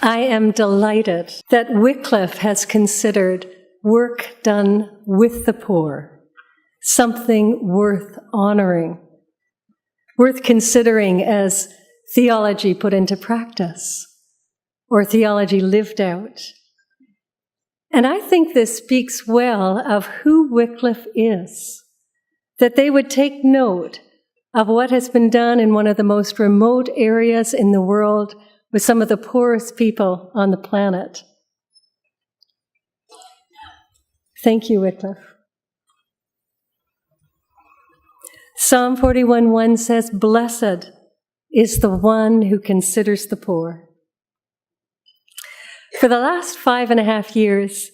I am delighted that Wycliffe has considered work done with the poor something worth honoring, worth considering as theology put into practice or theology lived out. And I think this speaks well of who Wycliffe is, that they would take note of what has been done in one of the most remote areas in the world with some of the poorest people on the planet. Thank you, Wycliffe. Psalm 41:1 says, "Blessed is the one who considers the poor." For the last 5.5 years,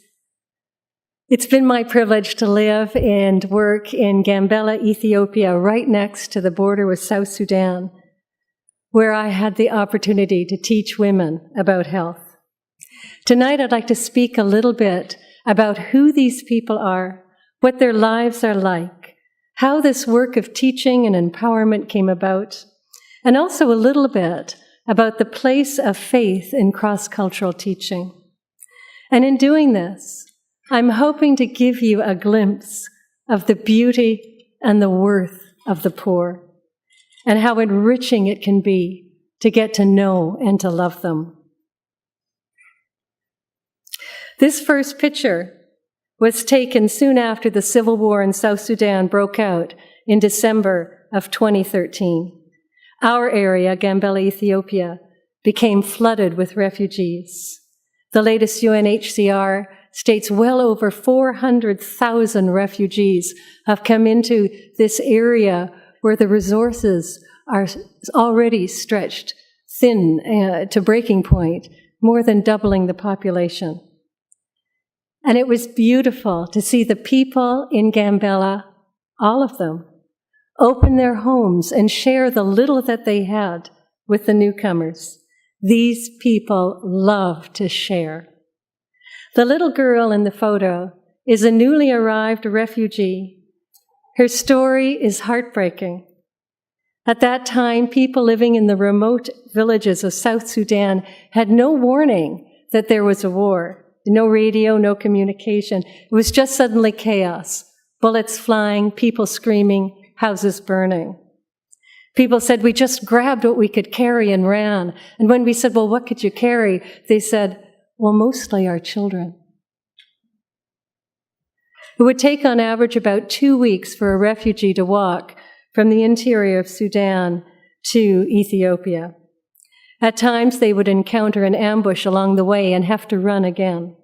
it's been my privilege to live and work in Gambela, Ethiopia, right next to the border with South Sudan, where I had the opportunity to teach women about health. Tonight, I'd like to speak a little bit about who these people are, what their lives are like, how this work of teaching and empowerment came about, and also a little bit about the place of faith in cross-cultural teaching. And in doing this, I'm hoping to give you a glimpse of the beauty and the worth of the poor, and how enriching it can be to get to know and to love them. This first picture was taken soon after the civil war in South Sudan broke out in December of 2013. Our area, Gambela, Ethiopia, became flooded with refugees. The latest UNHCR states well over 400,000 refugees have come into this area where the resources are already stretched thin to breaking point, more than doubling the population. And it was beautiful to see the people in Gambela, all of them, open their homes and share the little that they had with the newcomers. These people love to share. The little girl in the photo is a newly arrived refugee. Her story is heartbreaking. At that time, people living in the remote villages of South Sudan had no warning that there was a war. No radio, no communication. It was just suddenly chaos. Bullets flying, people screaming, houses burning. People said, we just grabbed what we could carry and ran. And when we said, well, what could you carry? They said, well, mostly our children. It would take on average about 2 weeks for a refugee to walk from the interior of Sudan to Ethiopia. At times, they would encounter an ambush along the way and have to run again.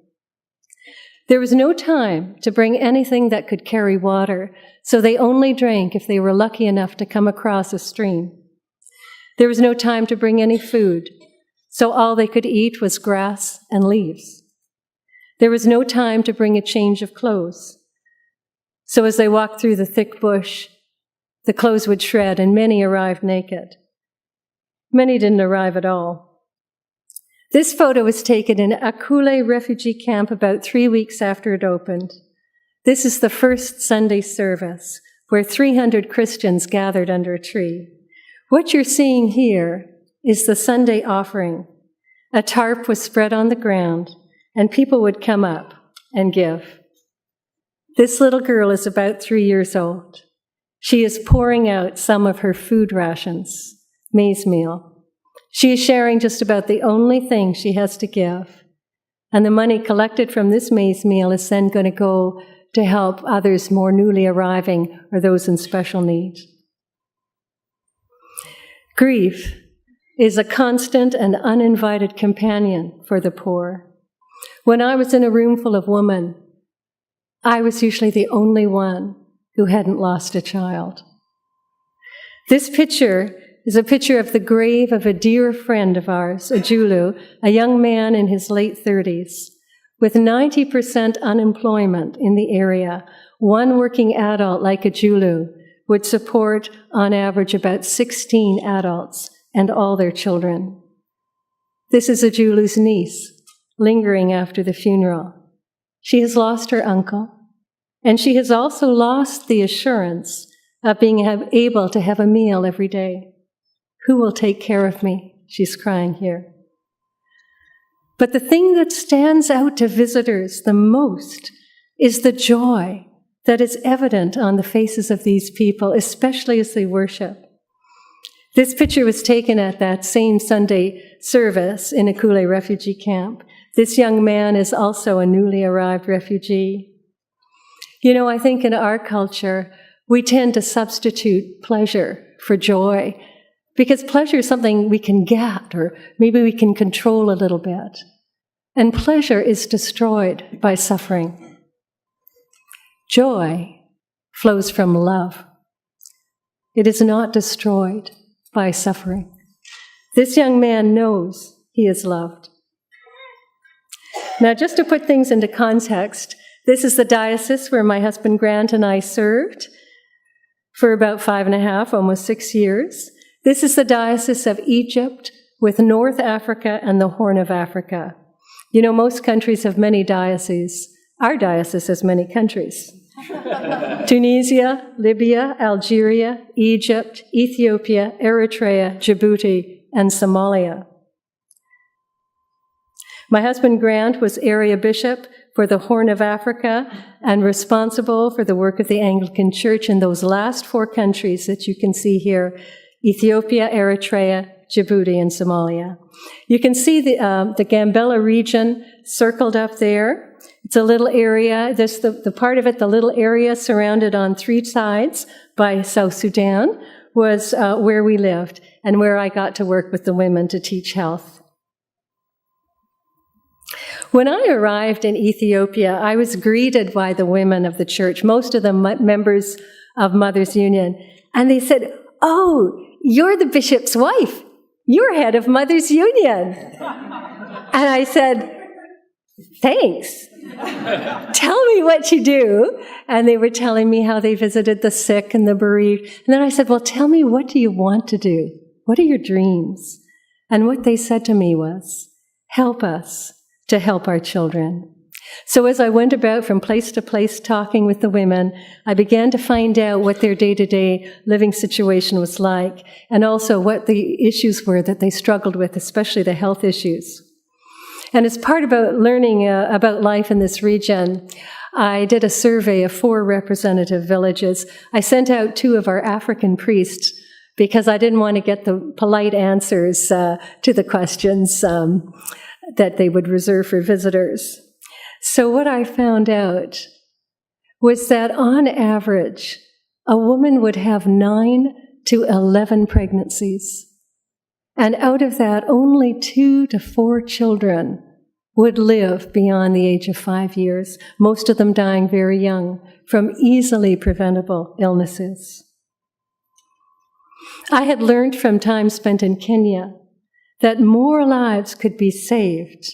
There was no time to bring anything that could carry water, so they only drank if they were lucky enough to come across a stream. There was no time to bring any food, so all they could eat was grass and leaves. There was no time to bring a change of clothes. So as they walked through the thick bush, the clothes would shred, and many arrived naked. Many didn't arrive at all. This photo was taken in Akule refugee camp about 3 weeks after it opened. This is the first Sunday service where 300 Christians gathered under a tree. What you're seeing here is the Sunday offering. A tarp was spread on the ground, and people would come up and give. This little girl is about 3 years old. She is pouring out some of her food rations, maize meal. She is sharing just about the only thing she has to give. And the money collected from this maize meal is then going to go to help others more newly arriving or those in special need. Grief is a constant and uninvited companion for the poor. When I was in a room full of women, I was usually the only one who hadn't lost a child. This picture is a picture of the grave of a dear friend of ours, Ajulu, a young man in his late 30s. With 90% unemployment in the area, one working adult like Ajulu would support, on average, about 16 adults and all their children. This is Ajulu's niece, lingering after the funeral. She has lost her uncle, and she has also lost the assurance of being able to have a meal every day. Who will take care of me? She's crying here. But the thing that stands out to visitors the most is the joy that is evident on the faces of these people, especially as they worship. This picture was taken at that same Sunday service in a Kule refugee camp. This young man is also a newly arrived refugee. You know, I think in our culture, we tend to substitute pleasure for joy, because pleasure is something we can get, or maybe we can control a little bit. And pleasure is destroyed by suffering. Joy flows from love. It is not destroyed by suffering. This young man knows he is loved. Now, just to put things into context, this is the diocese where my husband Grant and I served for about 5.5, almost 6 years. This is the Diocese of Egypt with North Africa and the Horn of Africa. You know, most countries have many dioceses. Our diocese has many countries. Tunisia, Libya, Algeria, Egypt, Ethiopia, Eritrea, Djibouti, and Somalia. My husband Grant was area bishop for the Horn of Africa and responsible for the work of the Anglican Church in those last 4 countries that you can see here: Ethiopia, Eritrea, Djibouti, and Somalia. You can see the Gambella region circled up there. It's a little area. This the part of it, the little area surrounded on 3 sides by South Sudan, was where we lived and where I got to work with the women to teach health. When I arrived in Ethiopia, I was greeted by the women of the church, most of them members of Mothers Union, and they said, "Oh, you're the bishop's wife. You're head of Mothers Union." And I said, "Thanks. Tell me what you do." And they were telling me how they visited the sick and the bereaved. And then I said, "Well, tell me, what do you want to do? What are your dreams?" And what they said to me was, "Help us to help our children." So as I went about from place to place talking with the women, I began to find out what their day-to-day living situation was like, and also what the issues were that they struggled with, especially the health issues. And as part about learning about life in this region, I did a survey of 4 representative villages. I sent out 2 of our African priests because I didn't want to get the polite answers to the questions that they would reserve for visitors. So what I found out was that on average, a woman would have 9 to 11 pregnancies. And out of that, only 2 to 4 children would live beyond the age of 5 years, most of them dying very young from easily preventable illnesses. I had learned from time spent in Kenya that more lives could be saved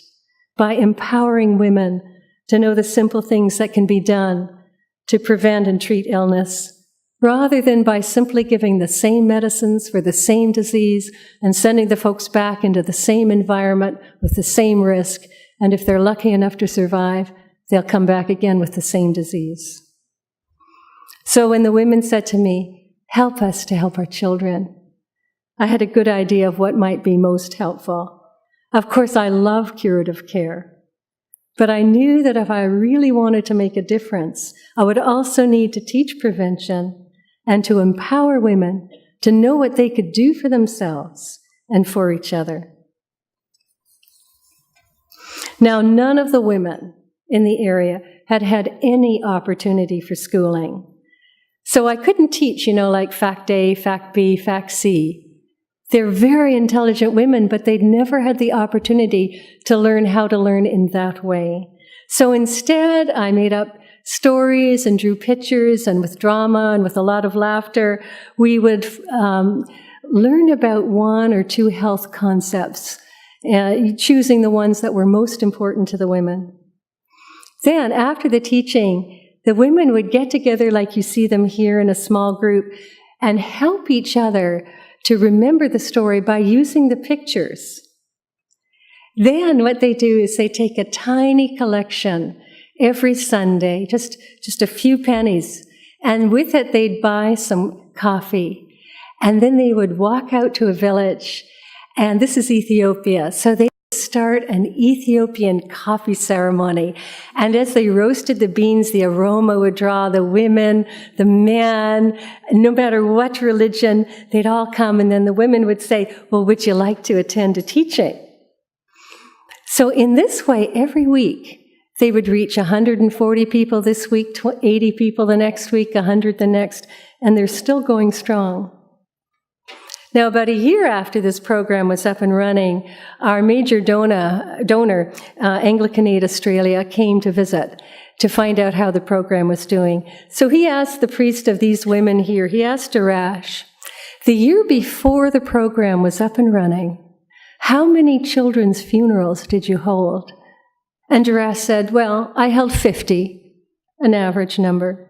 by empowering women to know the simple things that can be done to prevent and treat illness, rather than by simply giving the same medicines for the same disease and sending the folks back into the same environment with the same risk, and if they're lucky enough to survive, they'll come back again with the same disease. So when the women said to me, "Help us to help our children," I had a good idea of what might be most helpful. Of course, I love curative care, but I knew that if I really wanted to make a difference, I would also need to teach prevention and to empower women to know what they could do for themselves and for each other. Now, none of the women in the area had had any opportunity for schooling. So I couldn't teach, like Fact A, Fact B, Fact C. They're very intelligent women, but they'd never had the opportunity to learn how to learn in that way. So instead, I made up stories and drew pictures, and with drama and with a lot of laughter, we would learn about 1 or 2 health concepts, choosing the ones that were most important to the women. Then, after the teaching, the women would get together like you see them here in a small group and help each other to remember the story by using the pictures. Then what they do is they take a tiny collection every Sunday, just a few pennies, and with it they'd buy some coffee. And then they would walk out to a village, and this is Ethiopia, so they start an Ethiopian coffee ceremony. And as they roasted the beans, the aroma would draw the women, the men, no matter what religion, they'd all come. And then the women would say, well, would you like to attend a teaching? So in this way, every week, they would reach 140 people this week, 80 people the next week, 100 the next, and they're still going strong. Now, about a year after this program was up and running, our major donor, Anglican Aid Australia, came to visit to find out how the program was doing. So he asked the priest of these women here, he asked Darash, the year before the program was up and running, how many children's funerals did you hold? And Darash said, well, I held 50, an average number.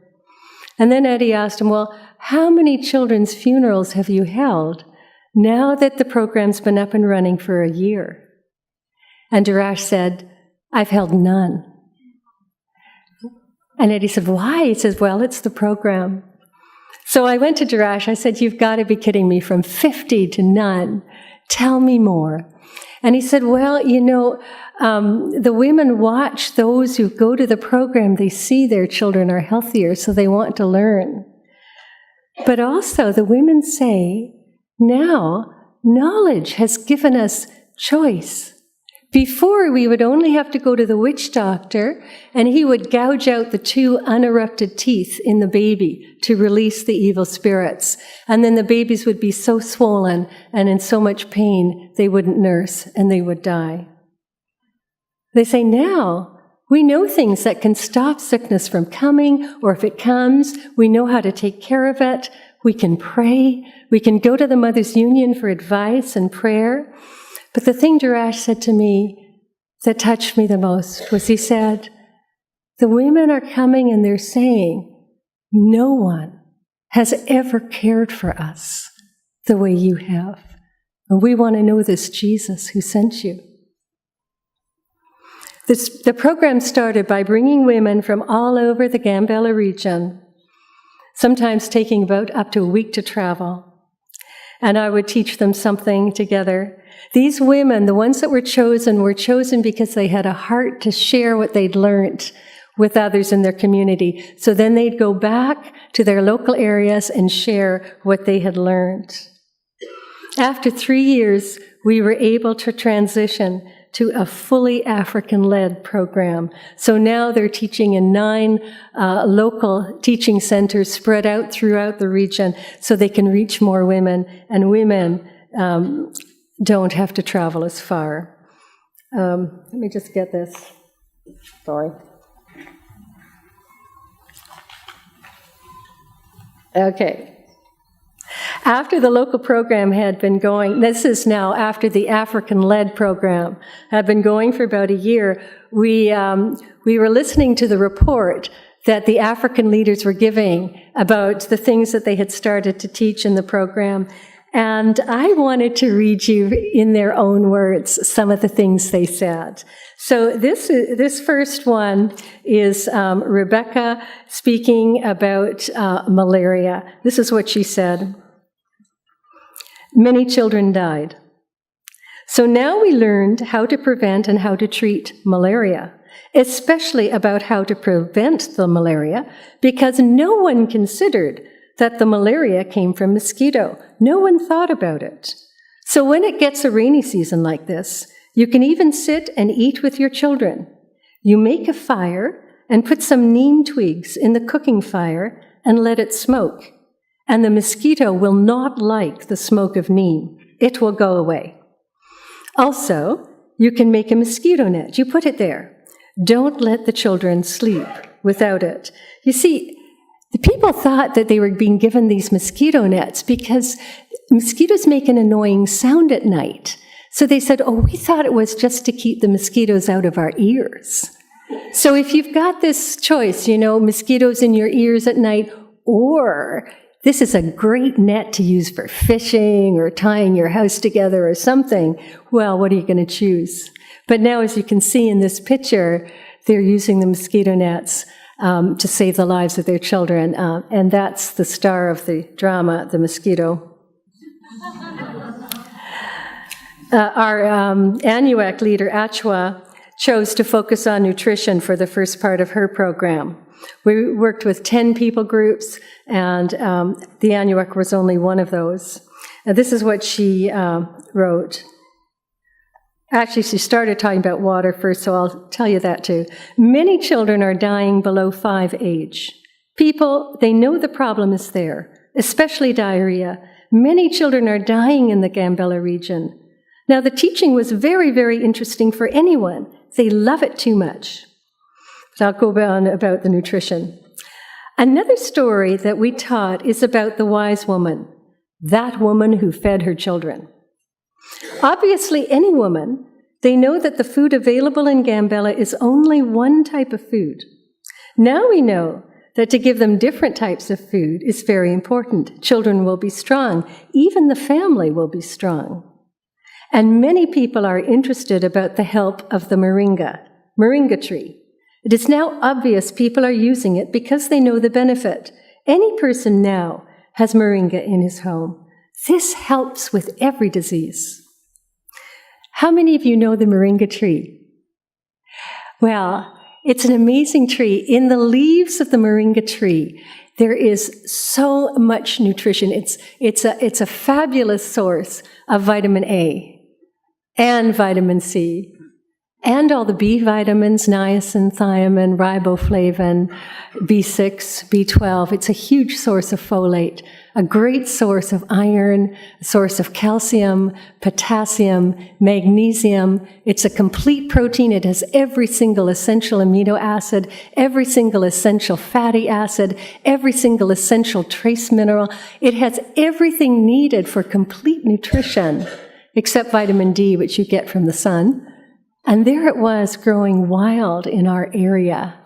And then Eddie asked him, well, how many children's funerals have you held now that the program's been up and running for a year? And Darash said, I've held none. And Eddie said, why? He says, well, it's the program. So I went to Darash. I said, you've got to be kidding me, from 50 to none. Tell me more. And he said, well, you know, the women watch those who go to the program. They see their children are healthier, so they want to learn. But also the women say, now knowledge has given us choice. Before, we would only have to go to the witch doctor, and he would gouge out the 2 unerupted teeth in the baby to release the evil spirits. And then the babies would be so swollen and in so much pain, they wouldn't nurse and they would die. They say, now we know things that can stop sickness from coming, or if it comes, we know how to take care of it. We can pray. We can go to the Mothers' Union for advice and prayer. But the thing Darash said to me that touched me the most was he said, the women are coming and they're saying, no one has ever cared for us the way you have. And we want to know this Jesus who sent you. The program started by bringing women from all over the Gambela region, sometimes taking about up to a week to travel. And I would teach them something together. These women, the ones that were chosen because they had a heart to share what they'd learned with others in their community. So then they'd go back to their local areas and share what they had learned. After 3 years, we were able to transition to a fully African-led program. So now they're teaching in 9 local teaching centers spread out throughout the region so they can reach more women, and women don't have to travel as far. Let me just get this. Sorry. Okay. After the local program had been going, this is now after the African-led program had been going for about a year, we were listening to the report that the African leaders were giving about the things that they had started to teach in the program. And I wanted to read you in their own words some of the things they said. So this first one is Rebecca speaking about malaria. This is what she said. Many children died. So now we learned how to prevent and how to treat malaria, especially about how to prevent the malaria, because no one considered that the malaria came from mosquito. No one thought about it. So when it gets a rainy season like this, you can even sit and eat with your children. You make a fire and put some neem twigs in the cooking fire and let it smoke. And the mosquito will not like the smoke of neem. It will go away. Also, you can make a mosquito net. You put it there. Don't let the children sleep without it. You see, the people thought that they were being given these mosquito nets because mosquitoes make an annoying sound at night. So they said, oh, we thought it was just to keep the mosquitoes out of our ears. So if you've got this choice, mosquitoes in your ears at night, or this is a great net to use for fishing or tying your house together or something, well, what are you going to choose? But now, as you can see in this picture, they're using the mosquito nets to save the lives of their children. And that's the star of the drama, the mosquito. Our Anuak leader, Achwa, chose to focus on nutrition for the first part of her program. We worked with 10 people groups, and the Anuak was only one of those. And this is what she wrote. Actually, she started talking about water first, so I'll tell you that too. Many children are dying below 5 age. People, they know the problem is there, especially diarrhea. Many children are dying in the Gambella region. Now, the teaching was very, very interesting for anyone. They love it too much. But I'll go on about the nutrition. Another story that we taught is about the wise woman, that woman who fed her children. Obviously, any woman, they know that the food available in Gambella is only one type of food. Now we know that to give them different types of food is very important. Children will be strong. Even the family will be strong. And many people are interested about the help of the moringa tree. It is now obvious people are using it because they know the benefit. Any person now has moringa in his home. This helps with every disease. How many of you know the moringa tree? Well, it's an amazing tree. In the leaves of the moringa tree, there is so much nutrition. It's a fabulous source of vitamin A and vitamin C and all the B vitamins, niacin, thiamine, riboflavin, B6, B12. It's a huge source of folate, a great source of iron, a source of calcium, potassium, magnesium. It's a complete protein. It has every single essential amino acid, every single essential fatty acid, every single essential trace mineral. It has everything needed for complete nutrition, except vitamin D, which you get from the sun. And there it was growing wild in our area.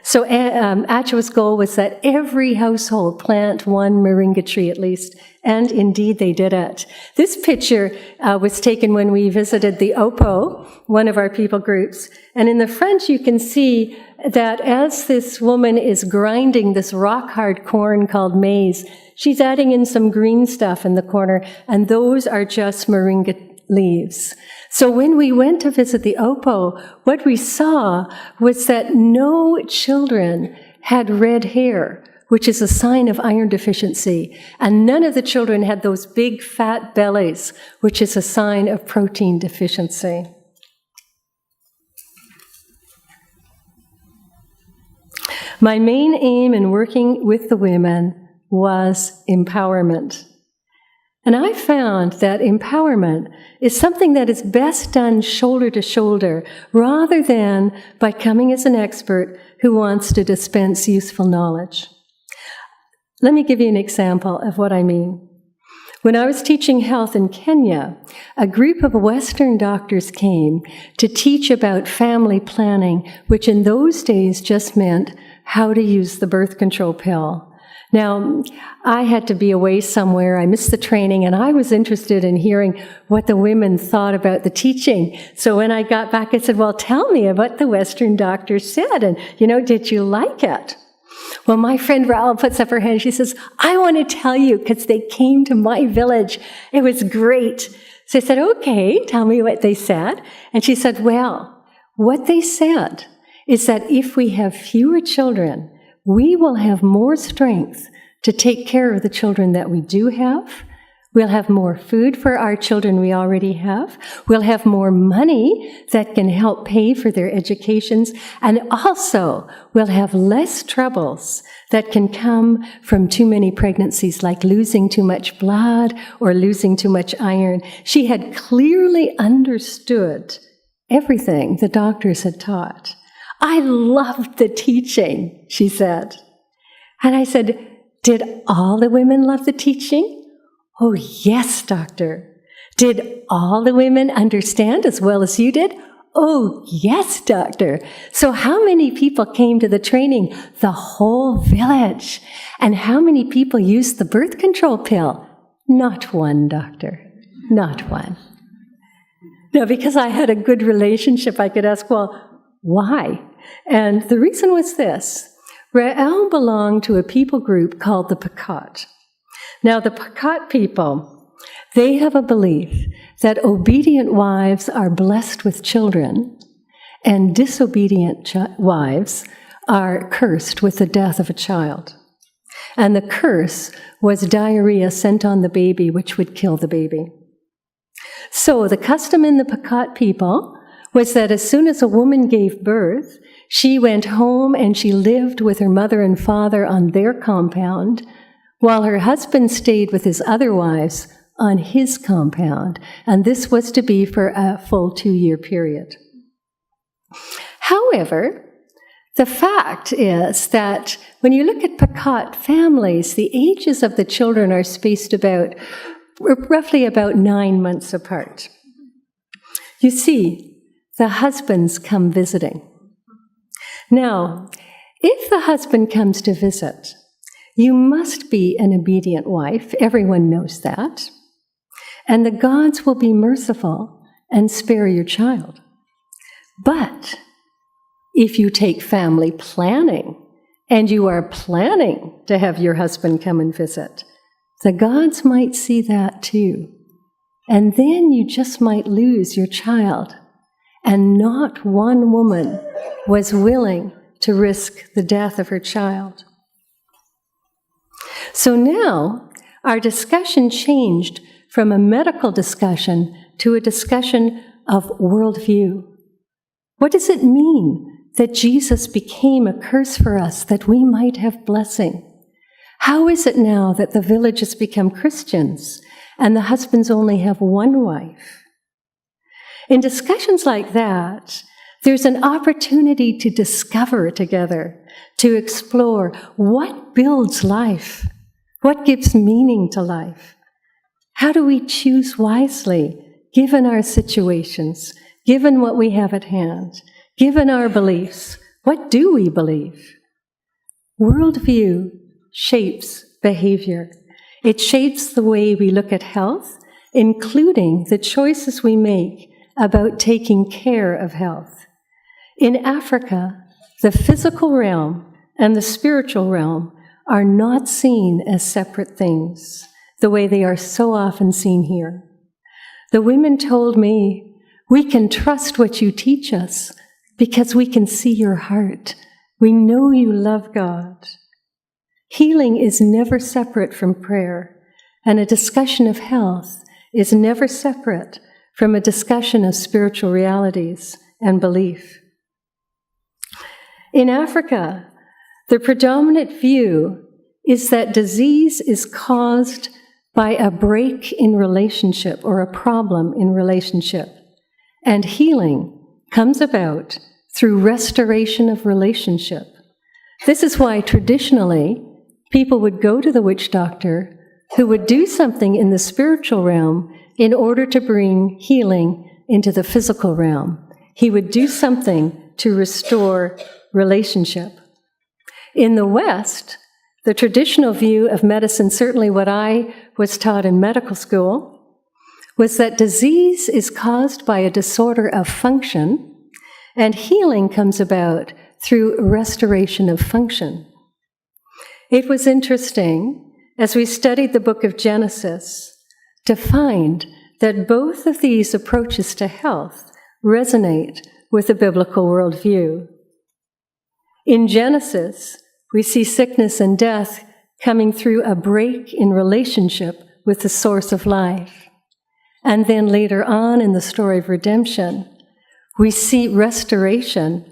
So Achwa's goal was that every household plant one moringa tree at least, and indeed they did it. This picture was taken when we visited the Opo, one of our people groups, and in the front you can see that as this woman is grinding this rock-hard corn called maize, she's adding in some green stuff in the corner, and those are just moringa leaves. So when we went to visit the Opo, what we saw was that no children had red hair, which is a sign of iron deficiency, and none of the children had those big fat bellies, which is a sign of protein deficiency. My main aim in working with the women was empowerment. And I found that empowerment is something that is best done shoulder to shoulder, rather than by coming as an expert who wants to dispense useful knowledge. Let me give you an example of what I mean. When I was teaching health in Kenya, a group of Western doctors came to teach about family planning, which in those days just meant how to use the birth control pill. Now, I had to be away somewhere. I missed the training, and I was interested in hearing what the women thought about the teaching. So when I got back, I said, well, tell me what the Western doctors said, and, did you like it? Well, my friend Raul puts up her hand. She says, I want to tell you, because they came to my village. It was great. So I said, okay, tell me what they said. And she said, well, what they said is that if we have fewer children, we will have more strength to take care of the children that we do have. We'll have more food for our children we already have. We'll have more money that can help pay for their educations. And also, we'll have less troubles that can come from too many pregnancies, like losing too much blood or losing too much iron. She had clearly understood everything the doctors had taught. I loved the teaching, she said. And I said, did all the women love the teaching? Oh, yes, doctor. Did all the women understand as well as you did? Oh, yes, doctor. So how many people came to the training? The whole village. And how many people used the birth control pill? Not one, doctor. Not one. Now, because I had a good relationship, I could ask, well, why? And the reason was this. Rael belonged to a people group called the Pakat. Now, the Pakat people, They have a belief that obedient wives are blessed with children and disobedient wives are cursed with the death of a child. And the curse was diarrhea sent on the baby, which would kill the baby. So the custom in the Pequot people was that as soon as a woman gave birth, she went home and she lived with her mother and father on their compound, while her husband stayed with his other wives on his compound. And this was to be for a full 2-year period. However, the fact is that when you look at Pequot families, the ages of the children are spaced roughly about 9 months apart. You see, the husbands come visiting. Now, if the husband comes to visit, you must be an obedient wife. Everyone knows that. And the gods will be merciful and spare your child. But if you take family planning and you are planning to have your husband come and visit, the gods might see that too. And then you just might lose your child. And not one woman was willing to risk the death of her child. So now our discussion changed from a medical discussion to a discussion of worldview. What does it mean that Jesus became a curse for us that we might have blessing? How is it now that the villages become Christians and the husbands only have one wife? In discussions like that, there's an opportunity to discover together, to explore what builds life, what gives meaning to life. How do we choose wisely, given our situations, given what we have at hand, given our beliefs? What do we believe? Worldview shapes behavior. It shapes the way we look at health, including the choices we make about taking care of health. In Africa, the physical realm and the spiritual realm are not seen as separate things, the way they are so often seen here. The women told me, "We can trust what you teach us because we can see your heart. We know you love God." Healing is never separate from prayer, and a discussion of health is never separate from a discussion of spiritual realities and belief. In Africa, the predominant view is that disease is caused by a break in relationship or a problem in relationship, and healing comes about through restoration of relationship. This is why traditionally people would go to the witch doctor who would do something in the spiritual realm in order to bring healing into the physical realm. He would do something to restore relationship. In the West, the traditional view of medicine, certainly what I was taught in medical school, was that disease is caused by a disorder of function, and healing comes about through restoration of function. It was interesting, as we studied the book of Genesis, to find that both of these approaches to health resonate with the biblical worldview. In Genesis, we see sickness and death coming through a break in relationship with the source of life. And then later on in the story of redemption, we see restoration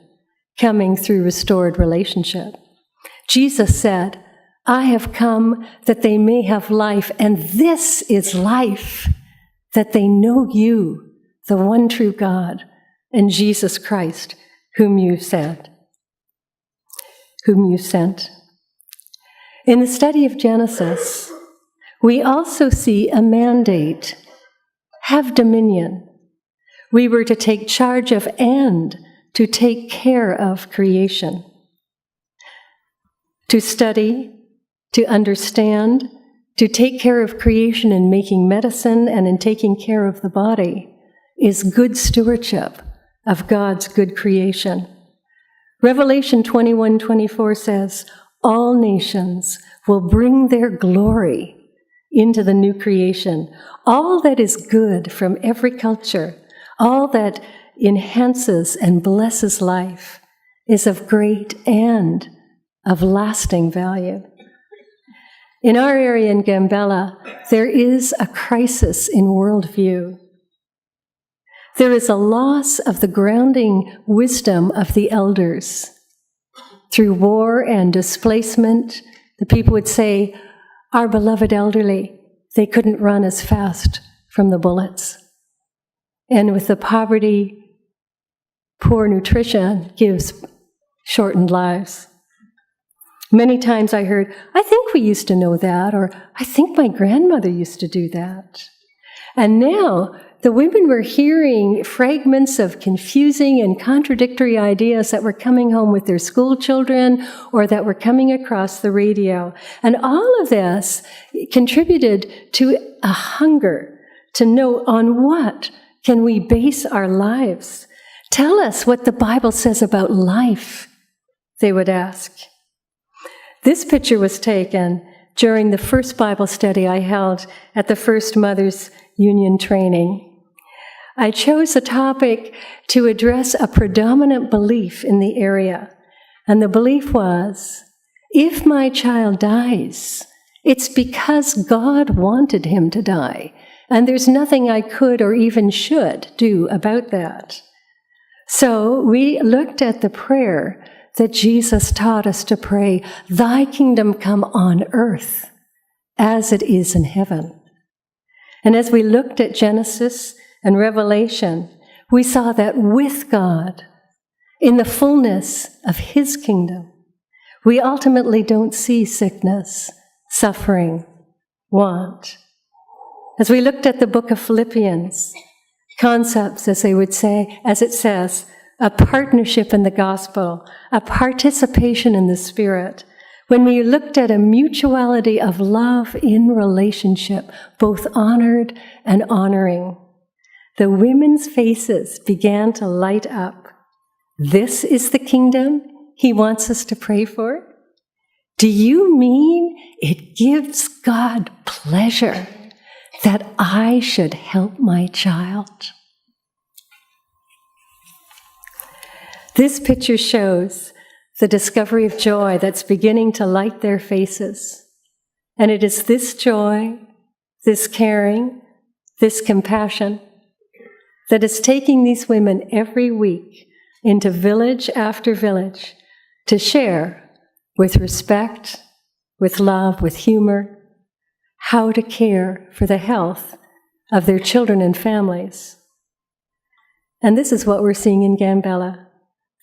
coming through restored relationship. Jesus said, "I have come that they may have life, and this is life, that they know you, the one true God, and Jesus Christ, whom you sent." In the study of Genesis, we also see a mandate: have dominion. We were to take charge of and to take care of creation. To study, to understand, to take care of creation in making medicine and in taking care of the body is good stewardship of God's good creation. Revelation 21:24 says, "All nations will bring their glory into the new creation. All that is good from every culture, all that enhances and blesses life, is of great and of lasting value. In our area in Gambella, there is a crisis in worldview. There is a loss of the grounding wisdom of the elders. Through war and displacement, the people would say, our beloved elderly, they couldn't run as fast from the bullets. And with the poverty, poor nutrition gives shortened lives. Many times I heard, I think we used to know that, or I think my grandmother used to do that. And now the women were hearing fragments of confusing and contradictory ideas that were coming home with their school children or that were coming across the radio. And all of this contributed to a hunger to know on what can we base our lives. Tell us what the Bible says about life, they would ask. This picture was taken during the first Bible study I held at the First Mothers Union training. I chose a topic to address a predominant belief in the area, and the belief was, if my child dies, it's because God wanted him to die, and there's nothing I could or even should do about that. So we looked at the prayer that Jesus taught us to pray, thy kingdom come on earth as it is in heaven. And as we looked at Genesis and Revelation, we saw that with God, in the fullness of his kingdom, we ultimately don't see sickness, suffering, want. As we looked at the book of Philippians, concepts, as they would say, as it says, a partnership in the gospel, a participation in the Spirit. When we looked at a mutuality of love in relationship, both honored and honoring, the women's faces began to light up. This is the kingdom he wants us to pray for? Do you mean it gives God pleasure that I should help my child? This picture shows the discovery of joy that's beginning to light their faces. And it is this joy, this caring, this compassion that is taking these women every week into village after village to share with respect, with love, with humor, how to care for the health of their children and families. And this is what we're seeing in Gambella.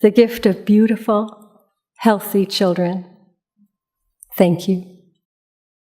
The gift of beautiful, healthy children. Thank you.